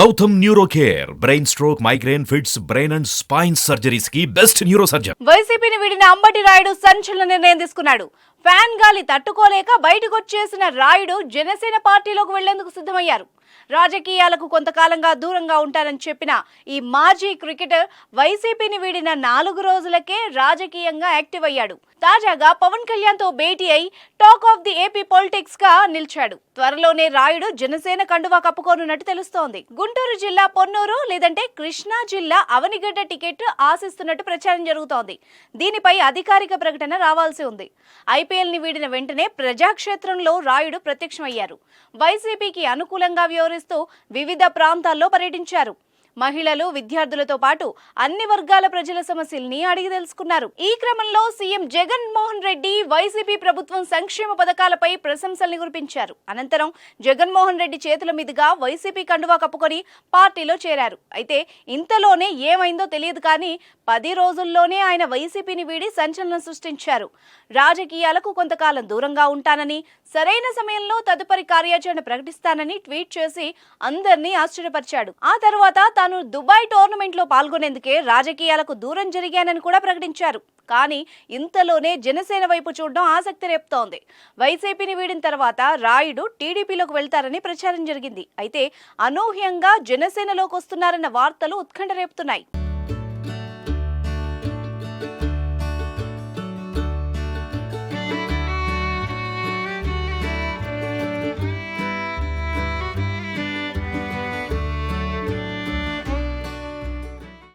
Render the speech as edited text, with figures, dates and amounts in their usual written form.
Gautam neuro care brain stroke migraine fits brain and spine surgeries కి best neuro surgeon. వైసీపీని వీడిన అంబటి రాయుడు సంచలన నిర్ణయం తీసుకున్నాడు. ఫ్యాన్ గాలి తట్టుకోలేక బయటకొచ్చేసిన రాయుడు జనసేన పార్టీలోకి వెళ్లేందుకు సిద్ధమయ్యారు. రాజకీయాలకు కొంతకాలంగా దూరంగా ఉంటానని చెప్పిన ఈ మాజీ క్రికెటర్ వైసీపీని వీడిన 4 రోజులకే రాజకీయంగా యాక్టివ్ అయ్యాడు. తాజాగా పవన్ కళ్యాణ్ తో భేటీ అయి talk of the AP politics గా నిలిచాడు. త్వరలోనే రాయుడు జనసేన కండువా కప్పుకోనున్నట్టు తెలుస్తోంది. గుంటూరు జిల్లా పొన్నూరు లేదంటే కృష్ణా జిల్లా అవనిగడ్డ టికెట్ ఆశిస్తున్నట్టు ప్రచారం జరుగుతోంది. దీనిపై అధికారిక ప్రకటన రావాల్సి ఉంది. ఐపీఎల్ ని వీడిన వెంటనే ప్రజాక్షేత్రంలో రాయుడు ప్రత్యక్షమయ్యారు. వైసీపీకి అనుకూలంగా వ్యవహరిస్తూ వివిధ ప్రాంతాల్లో పర్యటించారు. మహిళలు, విద్యార్థులతో పాటు అన్ని వర్గాల ప్రజల సమస్యల్ని అడిగి తెలుసుకున్నారు. ఈ క్రమంలో సీఎం జగన్ మోహన్ రెడ్డి వైసీపీ ప్రభుత్వం సంక్షేమ పథకాలపై ప్రశంసల్ని కురిపించారు. అనంతరం జగన్మోహన్ రెడ్డి చేతుల మీదుగా వైసీపీ కండువా కప్పుకొని పార్టీలో చేరారు. అయితే ఇంతలోనే ఏమైందో తెలియదు కానీ 10 రోజుల్లోనే ఆయన వైసీపీని వీడి సంచలనం సృష్టించారు. రాజకీయాలకు కొంతకాలం దూరంగా ఉంటానని, సరైన సమయంలో తదుపరి కార్యాచరణ ప్రకటిస్తానని ట్వీట్ చేసి అందరినీ ఆశ్చర్యపరిచాడు. ఆ తర్వాత తాను దుబాయ్ టోర్నమెంట్ లో పాల్గొనేందుకే రాజకీయాలకు దూరం జరిగానని కూడా ప్రకటించారు. కానీ ఇంతలోనే జనసేన వైపు చూడడం ఆసక్తి రేపుతోంది. వైసీపీని వీడిన తర్వాత రాయుడు టీడీపీలోకి వెళ్తారని ప్రచారం జరిగింది. అయితే అనూహ్యంగా జనసేనలోకి వస్తున్నారన్న వార్తలు ఉత్కంఠ రేపుతున్నాయి.